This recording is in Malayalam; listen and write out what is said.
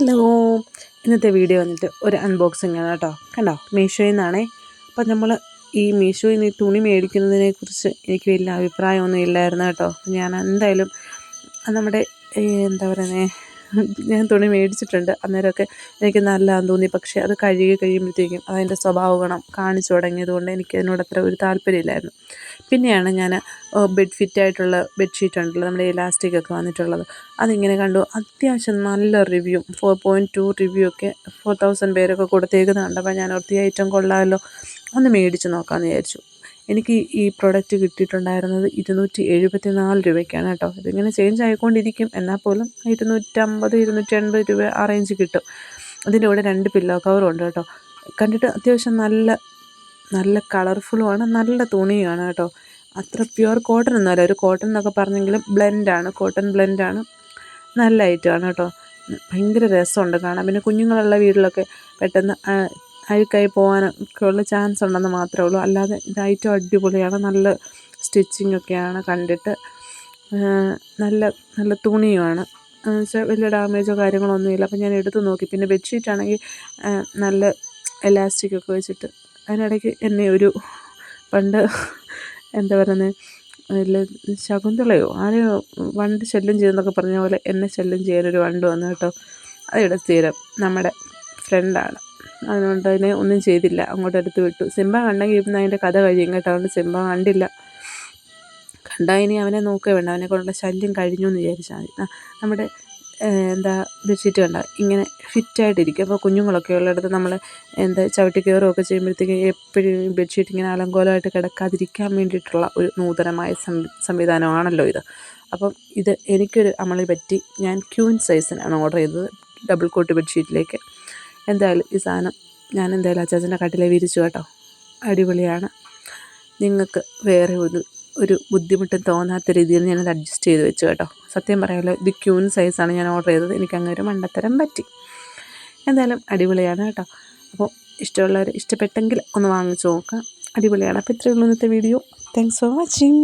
ഹലോ, ഇന്നത്തെ വീഡിയോ വന്നിട്ട് ഒരു അൺബോക്സിങ് ആണ് കേട്ടോ. കണ്ടോ, മീഷോയിൽ നിന്നാണേ. അപ്പം നമ്മൾ ഈ മീഷോയിൽ നിന്ന് ഈ തുണി മേടിക്കുന്നതിനെക്കുറിച്ച് എനിക്ക് വലിയ അഭിപ്രായമൊന്നും ഇല്ലായിരുന്നു കേട്ടോ. ഞാൻ എന്തായാലും നമ്മുടെ എന്താ പറയുന്നത്, ഞാൻ തുണി മേടിച്ചിട്ടുണ്ട്. അന്നേരമൊക്കെ എനിക്ക് നല്ലതാണെന്ന് തോന്നി. പക്ഷേ അത് കഴുകി കഴിയുമ്പോഴത്തേക്കും അതിൻ്റെ സ്വഭാവ ഗുണം കാണിച്ചു തുടങ്ങിയത് കൊണ്ട് എനിക്കതിനോട് അത്ര ഒരു താല്പര്യമില്ലായിരുന്നു. പിന്നെയാണ് ഞാൻ ഫിറ്റായിട്ടുള്ള ബെഡ്ഷീറ്റ് ഉണ്ടല്ലോ, നമ്മുടെ ഇലാസ്റ്റിക്കൊക്കെ വന്നിട്ടുള്ളത്. അതിങ്ങനെ കണ്ടു. അത്യാവശ്യം നല്ല റിവ്യൂ, 4.2 റിവ്യൂ ഒക്കെ 4000 പേരൊക്കെ കൊടുത്തേക്കുന്നത് കണ്ടപ്പോൾ ഞാൻ ഓർത്ത് ഈ ഐറ്റം കൊള്ളാമല്ലോ, ഒന്ന് മേടിച്ച് നോക്കാമെന്ന് വിചാരിച്ചു. എനിക്ക് ഈ പ്രൊഡക്റ്റ് കിട്ടിയിട്ടുണ്ടായിരുന്നത് 274 രൂപയ്ക്കാണ് കേട്ടോ. ഇതിങ്ങനെ ചേഞ്ച് ആയിക്കൊണ്ടിരിക്കും, എന്നാൽ പോലും 250 280 രൂപ ആ റേഞ്ച് കിട്ടും. അതിൻ്റെ കൂടെ 2 പില്ലോ കവറും ഉണ്ട് കേട്ടോ. കണ്ടിട്ട് അത്യാവശ്യം നല്ല കളർഫുള്ളുമാണ്, നല്ല തുണിയാണ് കേട്ടോ. അത്ര പ്യുവർ കോട്ടൺ ഒന്നുമല്ല, ഒരു കോട്ടൺ എന്നൊക്കെ പറഞ്ഞെങ്കിലും ബ്ലെൻഡാണ്, കോട്ടൺ ബ്ലെൻഡാണ്. നല്ല ഐറ്റമാണ് കേട്ടോ. ഭയങ്കര രസമുണ്ട് കാണാൻ. പിന്നെ കുഞ്ഞുങ്ങളുള്ള വീട്ടിലൊക്കെ പെട്ടെന്ന് അഴുക്കായി പോകാനൊക്കെ ഉള്ള ചാൻസ് ഉണ്ടെന്ന് മാത്രമേ ഉള്ളൂ. അല്ലാതെ ഇത് ഐറ്റം അടിപൊളിയാണ്. നല്ല സ്റ്റിച്ചിങ് ഒക്കെയാണ് കണ്ടിട്ട്. നല്ല തുണിയുമാണ്. വെച്ചാൽ വലിയ ഡാമേജോ കാര്യങ്ങളോ ഒന്നുമില്ല. അപ്പം ഞാൻ എടുത്ത് നോക്കി. പിന്നെ ബെഡ്ഷീറ്റാണെങ്കിൽ നല്ല എലാസ്റ്റിക്കൊക്കെ വെച്ചിട്ട്, അതിനിടയ്ക്ക് എന്നെ ഒരു പണ്ട് എന്താ പറയുന്നത്, അതിൽ ശകുന്തളയോ ആരെയോ വണ്ട് ശല്യം ചെയ്തെന്നൊക്കെ പറഞ്ഞ പോലെ എന്നെ ശല്യം ചെയ്യാനൊരു വണ്ട് വന്നു കേട്ടോ. അതിവിടെ സ്ഥിരം നമ്മുടെ ഫ്രണ്ടാണ്. അതുകൊണ്ട് അതിനെ ഒന്നും ചെയ്തില്ല, അങ്ങോട്ട് എടുത്ത് വിട്ടു. സിംബ കണ്ടെങ്കിൽ ഇന്ന് അതിൻ്റെ കഥ കഴിയും കേട്ടോ. അതുകൊണ്ട് സിംബ കണ്ടില്ല. കണ്ടാൽ ഇനി അവനെ നോക്കുക വേണ്ട, അവനെ കൊണ്ടുള്ള ശല്യം കഴിഞ്ഞു എന്ന് വിചാരിച്ചാൽ മതി. നമ്മുടെ ബെഡ്ഷീറ്റ് കണ്ട ഇങ്ങനെ ഫിറ്റായിട്ടിരിക്കും. അപ്പോൾ കുഞ്ഞുങ്ങളൊക്കെ ഉള്ളിടത്ത് നമ്മൾ ചവിട്ടി കയറുകയൊക്കെ ചെയ്യുമ്പോഴത്തേക്ക് എപ്പോഴും ബെഡ്ഷീറ്റ് ഇങ്ങനെ അലങ്കോലമായിട്ട് കിടക്കാതിരിക്കാൻ വേണ്ടിയിട്ടുള്ള ഒരു നൂതനമായ സംവിധാനമാണല്ലോ ഇത്. അപ്പം ഇത് എനിക്കൊരു അമളി പറ്റി. ഞാൻ ക്യൂൻ സൈസിനാണ് ഓർഡർ ചെയ്തത്, ഡബിൾ കോട്ട് ബെഡ്ഷീറ്റിലേക്ക്. എന്തായാലും ഈ സാധനം ഞാൻ അച്ചാച്ചൻ്റെ കട്ടിലെ വിരിച്ചു കേട്ടോ. അടിപൊളിയാണ്. നിങ്ങൾക്ക് വേറെ ഒരു ബുദ്ധിമുട്ടും തോന്നാത്ത രീതിയിൽ ഞാനത് അഡ്ജസ്റ്റ് ചെയ്ത് വെച്ചു കേട്ടോ. സത്യം പറയാമല്ലോ, ഇത് ക്യൂൻ സൈസാണ് ഞാൻ ഓർഡർ ചെയ്തത്. എനിക്കങ്ങനെ ഒരു മണ്ടത്തരം പറ്റി. എന്തായാലും അടിപൊളിയാണ് കേട്ടോ. അപ്പോൾ ഇഷ്ടമുള്ളവർ ഇഷ്ടപ്പെട്ടെങ്കിൽ ഒന്ന് വാങ്ങിച്ച് നോക്കാം. അടിപൊളിയാണ്. അപ്പോൾ ഇത്രയേ ഉള്ളൂ ഇന്നത്തെ വീഡിയോ. Thanks for watching.